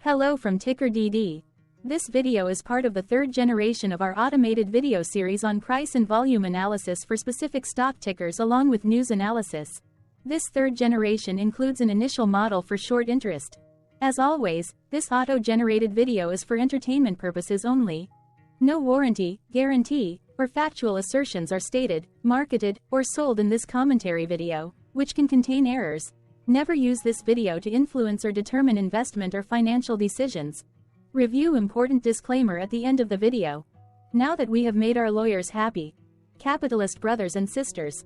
Hello from TickerDD. This video is part of the third generation of our automated video series on price and volume analysis for specific stock tickers along with news analysis. This third generation includes an initial model for short interest. As always, this auto-generated video is for entertainment purposes only. No warranty, guarantee, or factual assertions are stated, marketed, or sold in this commentary video, which can contain errors. Never use this video to influence or determine investment or financial decisions. Review important disclaimer at the end of the video. Now that we have made our lawyers happy, capitalist brothers and sisters,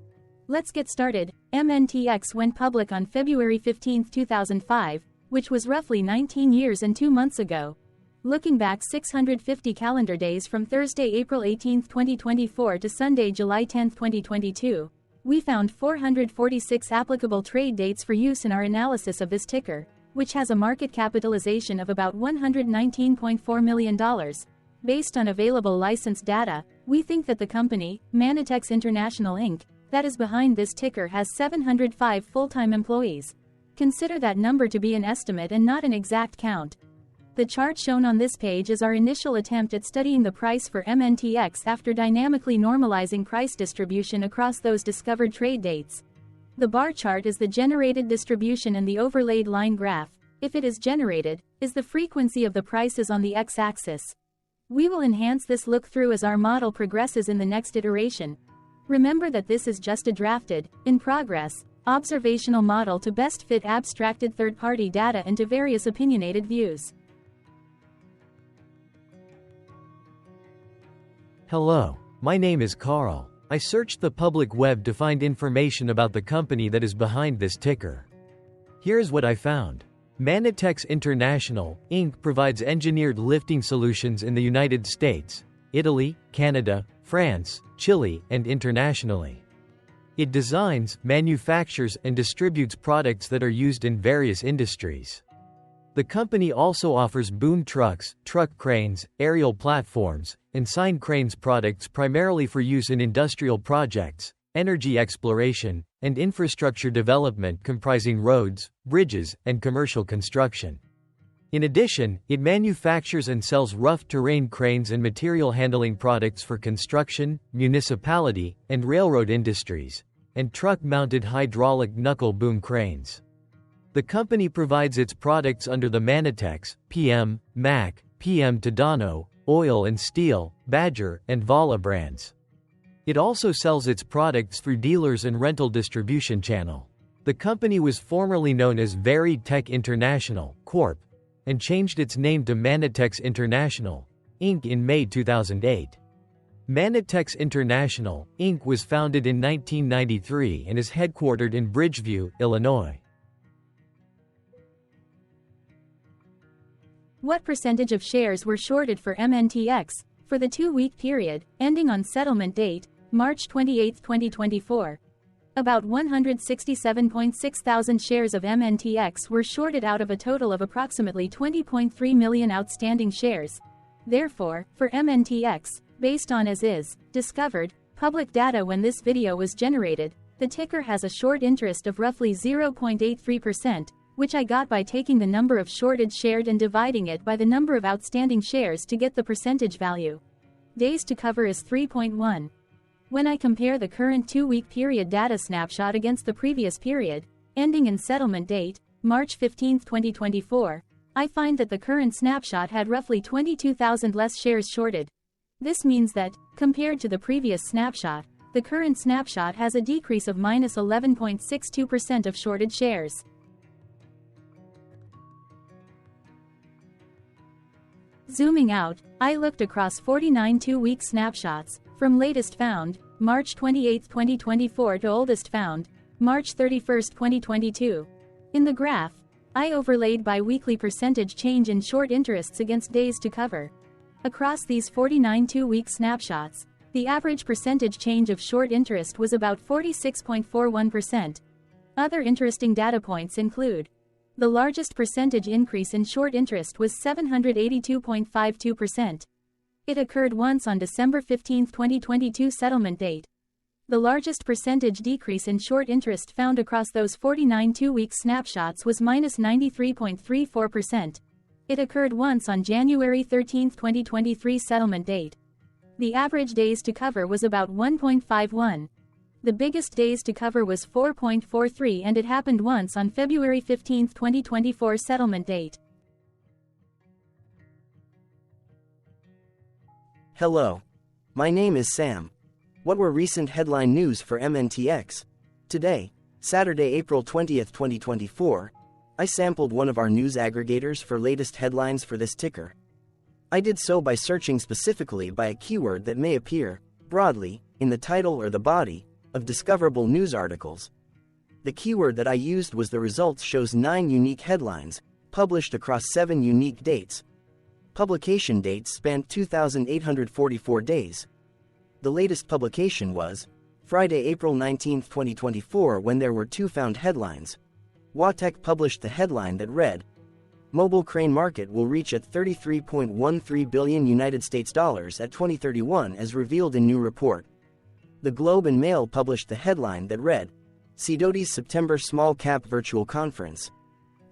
let's get started. MNTX went public on February 15, 2005, which was roughly 19 years and 2 months ago. Looking back 650 calendar days from Thursday, April 18, 2024 to Sunday, July 10, 2022, we found 446 applicable trade dates for use in our analysis of this ticker, which has a market capitalization of about $119.4 million. Based on available licensed data, we think that the company, MNTX International Inc., that is behind this ticker has 705 full-time employees. Consider that number to be an estimate and not an exact count. The chart shown on this page is our initial attempt at studying the price for MNTX after dynamically normalizing price distribution across those discovered trade dates. The bar chart is the generated distribution and the overlaid line graph, if it is generated, is the frequency of the prices on the x-axis. We will enhance this look-through as our model progresses in the next iteration. Remember that this is just a drafted, in progress, observational model to best fit abstracted third-party data into various opinionated views. Hello, my name is Carl. I searched the public web to find information about the company that is behind this ticker. Here's what I found. MNTX International, Inc. provides engineered lifting solutions in the United States, Italy, Canada, France, Chile, and internationally. It designs, manufactures, and distributes products that are used in various industries. The company also offers boom trucks, truck cranes, aerial platforms, and sign cranes products primarily for use in industrial projects, energy exploration, and infrastructure development comprising roads, bridges, and commercial construction. In addition, it manufactures and sells rough terrain cranes and material handling products for construction, municipality, and railroad industries, and truck-mounted hydraulic knuckle boom cranes. The company provides its products under the MNTX, PM, Mac, PM Tadano, Oil and Steel, Badger, and Vala brands. It also sells its products through dealers and rental distribution channel. The company was formerly known as Varied Tech International, Corp., and changed its name to MNTX International, Inc. in May 2008. MNTX International, Inc. was founded in 1993 and is headquartered in Bridgeview, Illinois. What percentage of shares were shorted for MNTX, for the 2-week period, ending on settlement date, March 28, 2024? About 167.6 thousand shares of MNTX were shorted out of a total of approximately 20.3 million outstanding shares. Therefore, for MNTX, based on as is, discovered, public data when this video was generated, the ticker has a short interest of roughly 0.83%, which I got by taking the number of shorted shared and dividing it by the number of outstanding shares to get the percentage value. Days to cover is 3.1. When I compare the current 2-week period data snapshot against the previous period, ending in settlement date, March 15, 2024, I find that the current snapshot had roughly 22,000 less shares shorted. This means that, compared to the previous snapshot, the current snapshot has a decrease of minus 11.62% of shorted shares. Zooming out, I looked across 49 2-week snapshots, from latest found, March 28, 2024 to oldest found, March 31, 2022. In the graph, I overlaid bi-weekly percentage change in short interests against days to cover. Across these 49 2-week snapshots, the average percentage change of short interest was about 46.41%. Other interesting data points include: the largest percentage increase in short interest was 782.52%. It occurred once on December 15, 2022 settlement date. The largest percentage decrease in short interest found across those 49 2-week snapshots was minus 93.34%. It occurred once on January 13, 2023 settlement date. The average days to cover was about 1.51. The biggest days to cover was 4.43 and it happened once on February 15, 2024 settlement date. Hello. My name is Sam. What were recent headline news for MNTX? Today, Saturday, April 20, 2024, I sampled one of our news aggregators for latest headlines for this ticker. I did so by searching specifically by a keyword that may appear, broadly, in the title or the body of discoverable news articles. The keyword that I used was the results shows 9 unique headlines, published across 7 unique dates. Publication dates spanned 2,844 days. The latest publication was Friday, April 19, 2024, when there were 2 found headlines. WATEC published the headline that read, "Mobile crane market will reach at 33.13 billion United States dollars at 2031 as revealed in new report." The Globe and Mail published the headline that read, "Sidoti's September Small Cap Virtual Conference."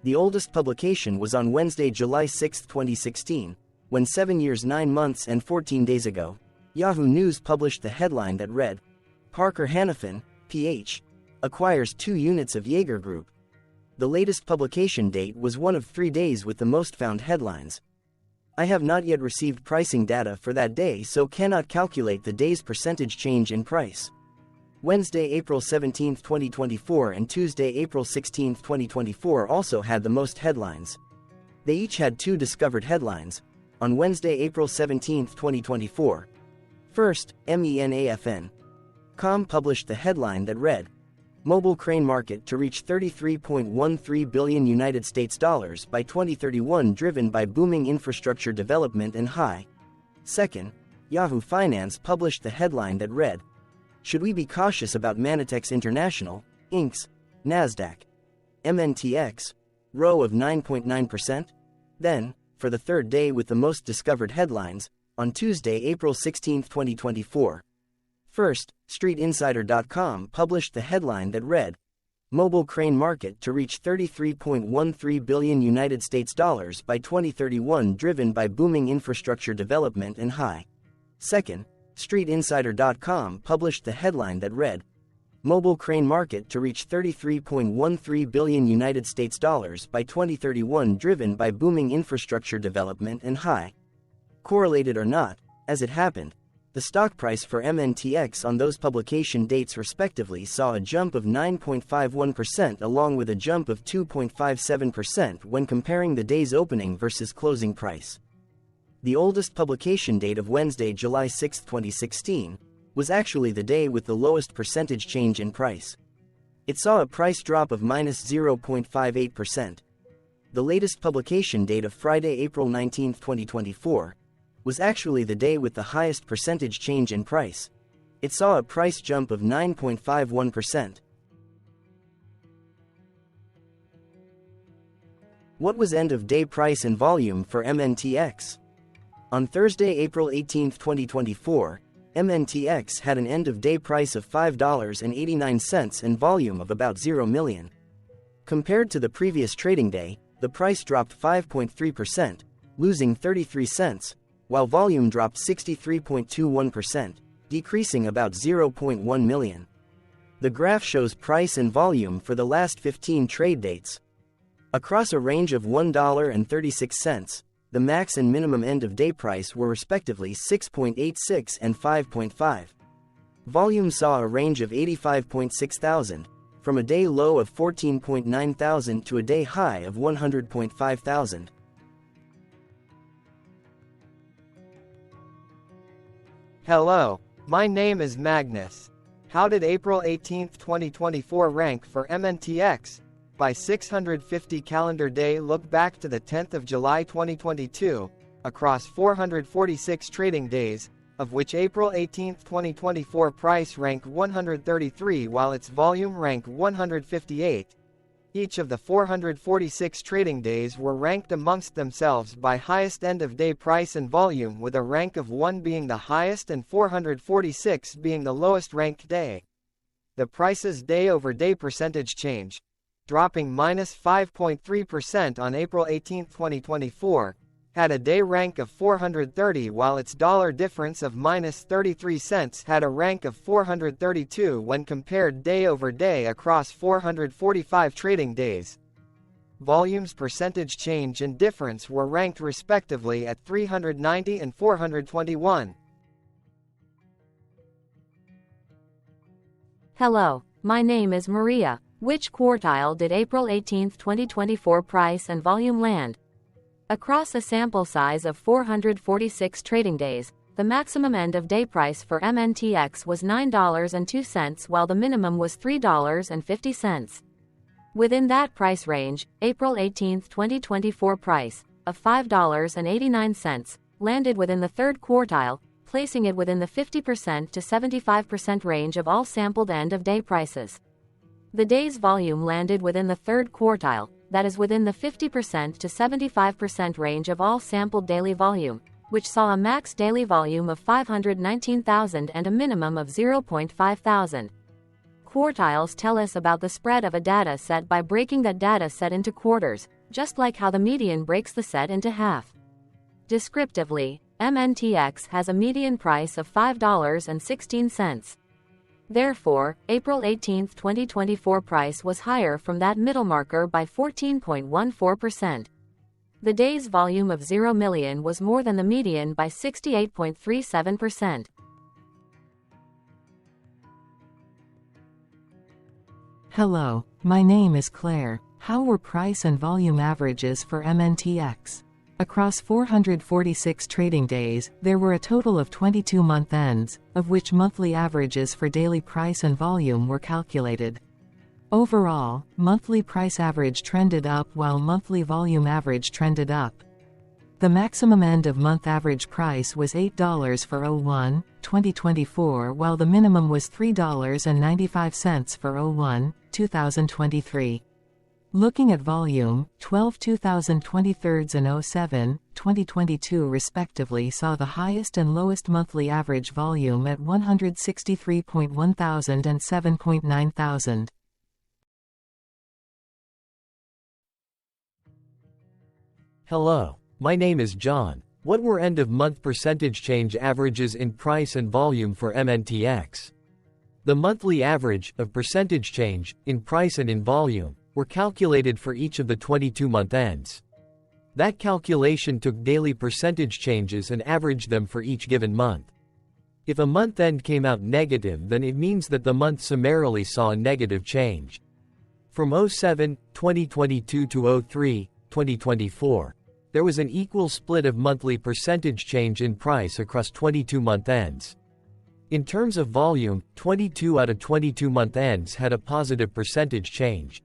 The oldest publication was on Wednesday, July 6, 2016, when 7 years 9 months and 14 days ago, Yahoo News published the headline that read, "Parker Hannifin, Ph. acquires 2 units of Jaeger Group." The latest publication date was one of 3 days with the most found headlines. I have not yet received pricing data for that day, so cannot calculate the day's percentage change in price. Wednesday, April 17, 2024 and Tuesday, April 16, 2024 also had the most headlines. They each had 2 discovered headlines. On Wednesday, April 17, 2024. First, MNTX.com published the headline that read, "Mobile crane market to reach 33.13 billion United States dollars by 2031 driven by booming infrastructure development and high." Second, Yahoo Finance published the headline that read, "Should we be cautious about MNTX International, Inc.'s, NASDAQ, MNTX, row of 9.9%? Then, for the third day with the most discovered headlines, on Tuesday, April 16, 2024. First, StreetInsider.com published the headline that read, "Mobile crane market to reach 33.13 billion United States dollars by 2031 driven by booming infrastructure development and high." Second, StreetInsider.com published the headline that read, "Mobile crane market to reach 33.13 billion United States dollars by 2031 driven by booming infrastructure development and high." Correlated or not, as it happened, the stock price for MNTX on those publication dates respectively saw a jump of 9.51% along with a jump of 2.57% when comparing the day's opening versus closing price. The oldest publication date of Wednesday, July 6, 2016, was actually the day with the lowest percentage change in price. It saw a price drop of -0.58%. The latest publication date of Friday, April 19, 2024, was actually the day with the highest percentage change in price. It saw a price jump of 9.51%. What was end-of-day price and volume for MNTX? On Thursday, April 18, 2024, MNTX had an end-of-day price of $5.89 and volume of about 0 million. Compared to the previous trading day, the price dropped 5.3%, losing 33 cents, while volume dropped 63.21%, decreasing about 0.1 million. The graph shows price and volume for the last 15 trade dates. Across a range of $1.36, the max and minimum end-of-day price were respectively 6.86 and 5.5. Volume saw a range of 85.6 thousand, from a day low of 14.9 thousand to a day high of 100.5 thousand. Hello, my name is Magnus. How did April 18, 2024 rank for MNTX? By 650 calendar day look back to the 10th of July 2022, across 446 trading days, of which April 18, 2024 price ranked 133 while its volume ranked 158. Each of the 446 trading days were ranked amongst themselves by highest end-of-day price and volume, with a rank of 1 being the highest and 446 being the lowest ranked day. The price's day-over-day percentage change. dropping -5.3% on April 18, 2024, had a day rank of 430, while its dollar difference of -33 cents had a rank of 432 when compared day over day across 445 trading days. Volumes percentage change and difference were ranked respectively at 390 and 421. Hello, my name is Maria. Which quartile did April 18, 2024 price and volume land? Across a sample size of 446 trading days, the maximum end-of-day price for MNTX was $9.02 while the minimum was $3.50. Within that price range, April 18, 2024 price, of $5.89, landed within the third quartile, placing it within the 50% to 75% range of all sampled end-of-day prices. The day's volume landed within the third quartile, that is within the 50% to 75% range of all sampled daily volume, which saw a max daily volume of 519,000 and a minimum of 0.5,000. Quartiles tell us about the spread of a data set by breaking that data set into quarters, just like how the median breaks the set into half. Descriptively, MNTX has a median price of $5.16. Therefore, April 18, 2024 price was higher from that middle marker by 14.14%. The day's volume of 0 million was more than the median by 68.37%. Hello, my name is Claire. How were price and volume averages for MNTX? Across 446 trading days, there were a total of 22 month ends, of which monthly averages for daily price and volume were calculated. Overall, monthly price average trended up while monthly volume average trended up. The maximum end-of-month average price was $8 for 01/2024 while the minimum was $3.95 for 01/2023. Looking at volume, 12 2023s and 07/2022 respectively saw the highest and lowest monthly average volume at 163.1 thousand and 7.9 thousand. Hello, my name is John. What were end-of-month percentage change averages in price and volume for MNTX? The monthly average of percentage change in price and in volume were calculated for each of the 22-month ends. That calculation took daily percentage changes and averaged them for each given month. If a month end came out negative, then it means that the month summarily saw a negative change. From 07/2022 to 03/2024, there was an equal split of monthly percentage change in price across 22-month ends. In terms of volume, 22 out of 22-month ends had a positive percentage change.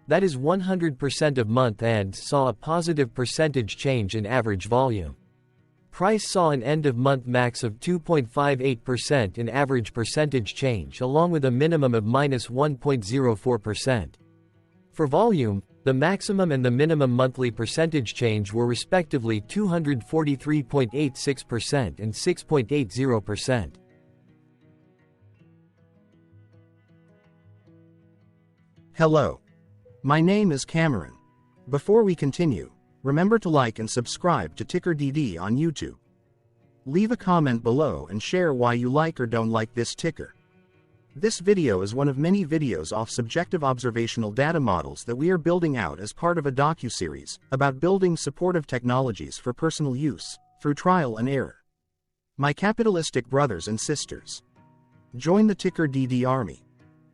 That is 100% of month ends saw a positive percentage change in average volume. Price saw an end-of-month max of 2.58% in average percentage change along with a minimum of -1.04%. For volume, the maximum and the minimum monthly percentage change were respectively 243.86% and 6.80%. Hello. My name is Cameron. Before we continue, remember to like and subscribe to TickerDD on YouTube. Leave a comment below and share why you like or don't like this ticker. This video is one of many videos off subjective observational data models that we are building out as part of a docu-series about building supportive technologies for personal use, through trial and error. My capitalistic brothers and sisters, join the TickerDD army.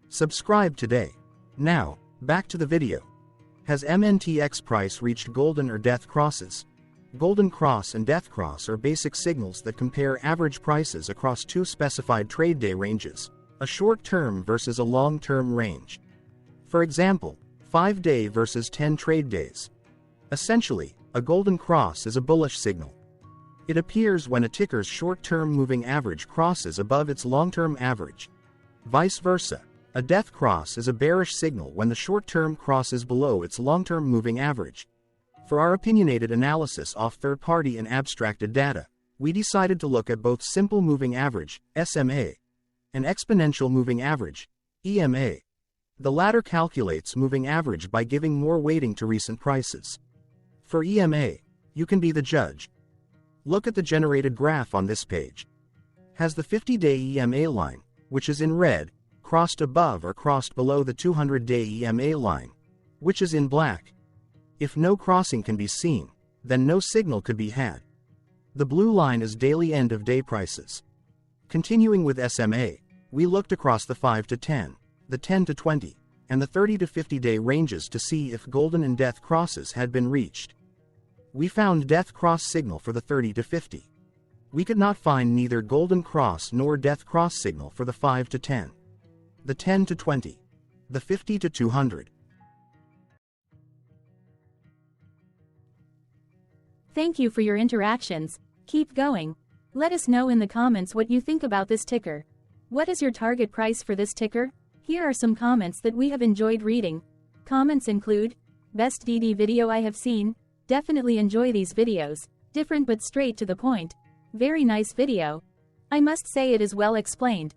Subscribe today. Now, back to the video. Has MNTX price reached golden or death crosses? Golden cross and death cross are basic signals that compare average prices across two specified trade day ranges, a short-term versus a long-term range. For example, 5-day versus 10 trade days. Essentially, a golden cross is a bullish signal. It appears when a ticker's short-term moving average crosses above its long-term average. Vice versa. A death cross is a bearish signal when the short-term crosses below its long-term moving average. For our opinionated analysis off third-party and abstracted data, we decided to look at both simple moving average, SMA, and exponential moving average, EMA. The latter calculates moving average by giving more weighting to recent prices. For EMA, you can be the judge. Look at the generated graph on this page. Has the 50-day EMA line, which is in red, crossed above or crossed below the 200-day EMA line, which is in black? If no crossing can be seen, then no signal could be had. The blue line is daily end-of-day prices. Continuing with SMA, we looked across the 5 to 10, the 10 to 20, and the 30 to 50-day ranges to see if golden and death crosses had been reached. We found death cross signal for the 30 to 50. We could not find neither golden cross nor death cross signal for the 5 to 10, the 10 to 20, the 50 to 200. Thank you for your interactions. Keep going. Let us know in the comments what you think about this ticker. What is your target price for this ticker? Here are some comments that we have enjoyed reading. Comments include, best DD video I have seen, definitely enjoy these videos, different but straight to the point, very nice video. I must say it is well explained.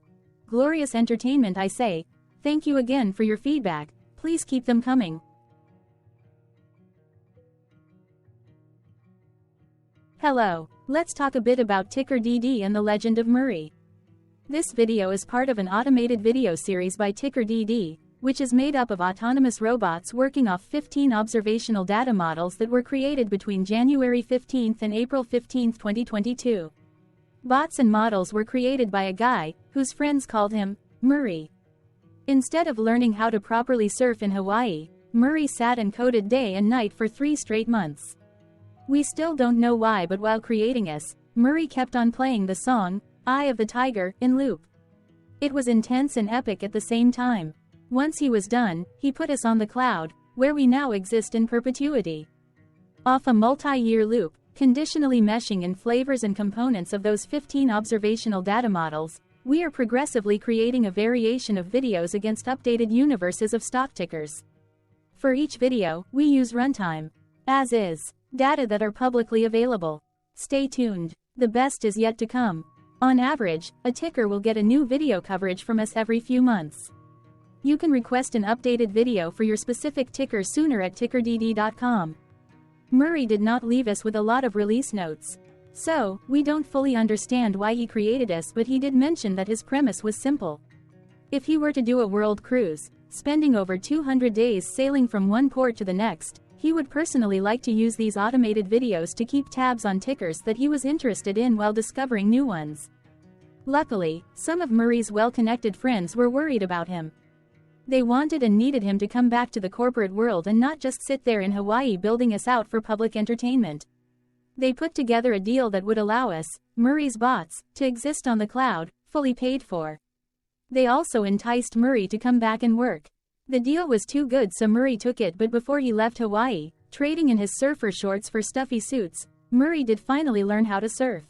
Glorious entertainment I say, thank you again for your feedback, please keep them coming. Hello, let's talk a bit about TickerDD and the Legend of Murray. This video is part of an automated video series by TickerDD, which is made up of autonomous robots working off 15 observational data models that were created between January 15 and April 15, 2022. Bots and models were created by a guy, whose friends called him Murray. Instead of learning how to properly surf in Hawaii, Murray sat and coded day and night for 3 straight months. We still don't know why, but while creating us, Murray kept on playing the song, Eye of the Tiger, in loop. It was intense and epic at the same time. Once he was done, he put us on the cloud, where we now exist in perpetuity. Off a multi-year loop, conditionally meshing in flavors and components of those 15 observational data models, we are progressively creating a variation of videos against updated universes of stock tickers. For each video, we use runtime, as is, data that are publicly available. Stay tuned, the best is yet to come. On average, a ticker will get a new video coverage from us every few months. You can request an updated video for your specific ticker sooner at TickerDD.com. Murray did not leave us with a lot of release notes. So, we don't fully understand why he created us, but he did mention that his premise was simple. If he were to do a world cruise, spending over 200 days sailing from one port to the next, he would personally like to use these automated videos to keep tabs on tickers that he was interested in while discovering new ones. Luckily, some of Murray's well-connected friends were worried about him. They wanted and needed him to come back to the corporate world and not just sit there in Hawaii building us out for public entertainment. They put together a deal that would allow us, Murray's bots, to exist on the cloud, fully paid for. They also enticed Murray to come back and work. The deal was too good, so Murray took it, but before he left Hawaii, trading in his surfer shorts for stuffy suits, Murray did finally learn how to surf.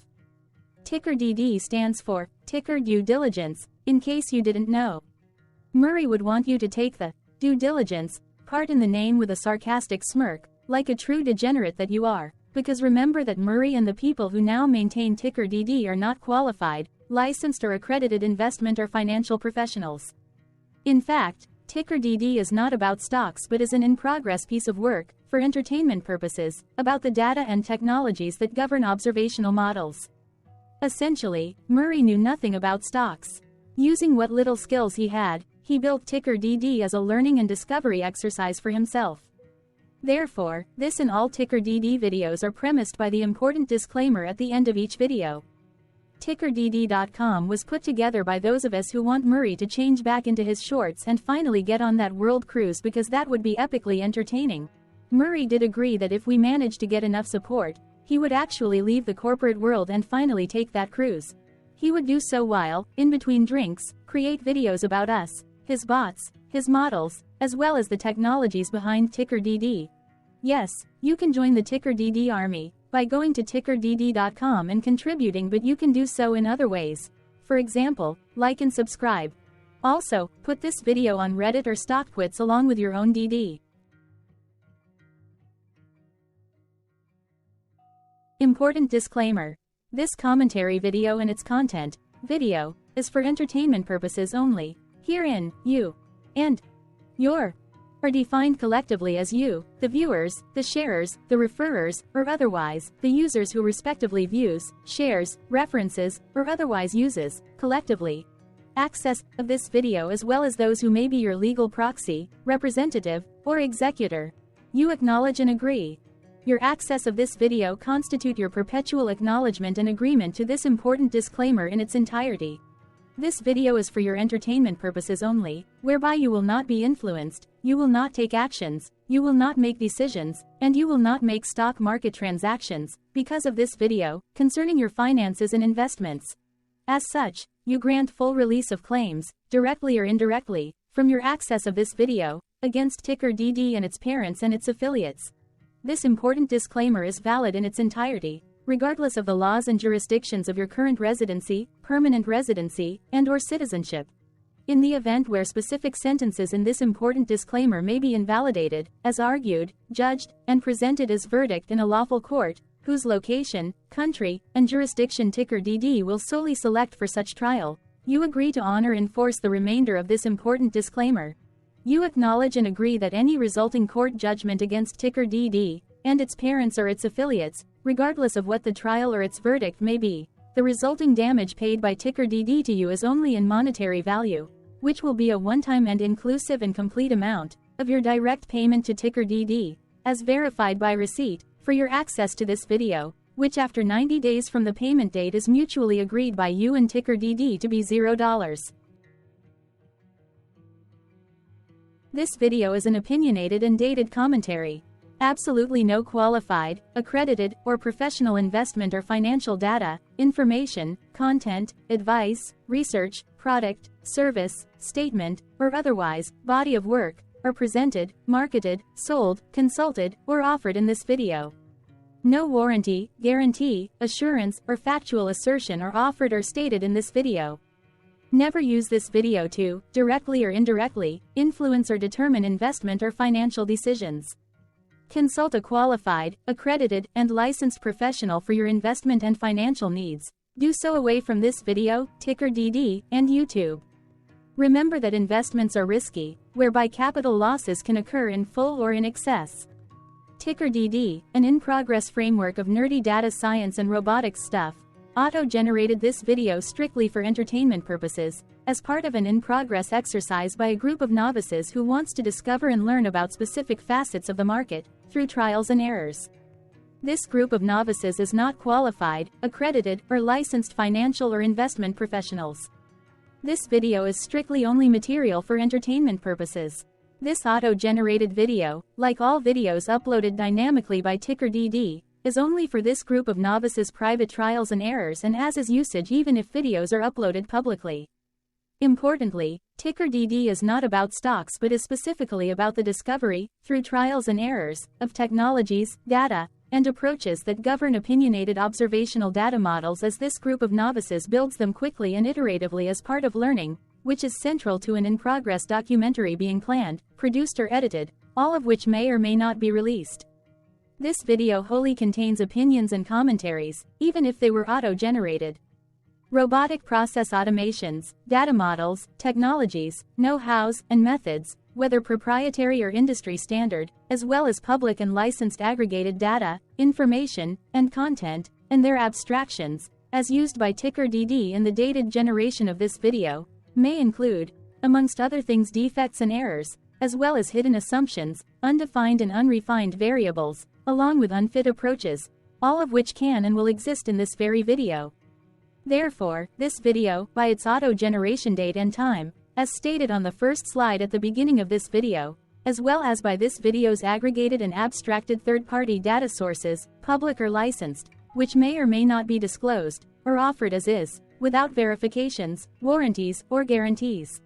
TickerDD stands for Ticker Due Diligence, in case you didn't know. Murray would want you to take the due diligence part in the name with a sarcastic smirk, like a true degenerate that you are, because remember that Murray and the people who now maintain TickerDD are not qualified, licensed or accredited investment or financial professionals. In fact, TickerDD is not about stocks but is an in-progress piece of work, for entertainment purposes, about the data and technologies that govern observational models. Essentially, Murray knew nothing about stocks. Using what little skills he had, he built TickerDD as a learning and discovery exercise for himself. Therefore, this and all TickerDD videos are premised by the important disclaimer at the end of each video. TickerDD.com was put together by those of us who want Murray to change back into his shorts and finally get on that world cruise, because that would be epically entertaining. Murray did agree that if we managed to get enough support, he would actually leave the corporate world and finally take that cruise. He would do so while, in between drinks, create videos about us, his bots, his models, as well as the technologies behind TickerDD. Yes, you can join the TickerDD army by going to TickerDD.com and contributing, but you can do so in other ways. For example, like and subscribe. Also, put this video on Reddit or StockTwits along with your own DD. Important disclaimer. This commentary video and its content, video, is for entertainment purposes only. Herein, you and Your are defined collectively as you, the viewers, the sharers, the referrers, or otherwise, the users who respectively views, shares, references, or otherwise uses, collectively, access of this video as well as those who may be your legal proxy, representative, or executor. You acknowledge and agree. Your access of this video constitute your perpetual acknowledgement and agreement to this important disclaimer in its entirety. This video is for your entertainment purposes only, whereby you will not be influenced, you will not take actions, you will not make decisions, and you will not make stock market transactions, because of this video, concerning your finances and investments. As such, you grant full release of claims, directly or indirectly, from your access of this video, against TickerDD and its parents and its affiliates. This important disclaimer is valid in its entirety, regardless of the laws and jurisdictions of your current residency, permanent residency, and/or citizenship. In the event where specific sentences in this important disclaimer may be invalidated, as argued, judged, and presented as verdict in a lawful court, whose location, country, and jurisdiction TickerDD will solely select for such trial, you agree to honor and enforce the remainder of this important disclaimer. You acknowledge and agree that any resulting court judgment against TickerDD, and its parents or its affiliates, regardless of what the trial or its verdict may be, the resulting damage paid by TickerDD to you is only in monetary value, which will be a one-time and inclusive and complete amount of your direct payment to TickerDD, as verified by receipt, for your access to this video, which after 90 days from the payment date is mutually agreed by you and TickerDD to be $0. This video is an opinionated and dated commentary. Absolutely no qualified, accredited, or professional investment or financial data, information, content, advice, research, product, service, statement, or otherwise, body of work, are presented, marketed, sold, consulted, or offered in this video. No warranty, guarantee, assurance, or factual assertion are offered or stated in this video. Never use this video to, directly or indirectly, influence or determine investment or financial decisions. Consult a qualified, accredited, and licensed professional for your investment and financial needs. Do so away from this video, TickerDD, and YouTube. Remember that investments are risky, whereby capital losses can occur in full or in excess. TickerDD, an in-progress framework of nerdy data science and robotics stuff, auto-generated this video strictly for entertainment purposes, as part of an in-progress exercise by a group of novices who wants to discover and learn about specific facets of the market, through trials and errors. This group of novices is not qualified, accredited, or licensed financial or investment professionals. This video is strictly only material for entertainment purposes. This auto-generated video, like all videos uploaded dynamically by TickerDD, is only for this group of novices' private trials and errors and as is usage even if videos are uploaded publicly. Importantly, TickerDD is not about stocks but is specifically about the discovery, through trials and errors, of technologies, data, and approaches that govern opinionated observational data models as this group of novices builds them quickly and iteratively as part of learning, which is central to an in-progress documentary being planned, produced or edited, all of which may or may not be released. This video wholly contains opinions and commentaries, even if they were auto-generated. Robotic process automations, data models, technologies, know-hows, and methods, whether proprietary or industry standard, as well as public and licensed aggregated data, information, and content, and their abstractions, as used by TickerDD in the dated generation of this video, may include, amongst other things, defects and errors, as well as hidden assumptions, undefined and unrefined variables, along with unfit approaches, all of which can and will exist in this very video. Therefore, this video, by its auto-generation date and time, as stated on the first slide at the beginning of this video, as well as by this video's aggregated and abstracted third-party data sources, public or licensed, which may or may not be disclosed, or offered as is, without verifications, warranties, or guarantees.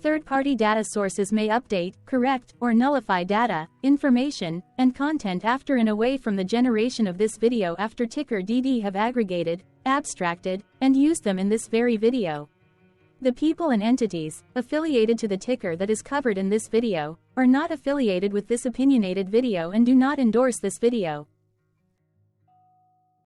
Third-party data sources may update, correct, or nullify data, information, and content after and away from the generation of this video after TickerDD have aggregated, abstracted, and used them in this very video. The people and entities affiliated to the ticker that is covered in this video are not affiliated with this opinionated video and do not endorse this video.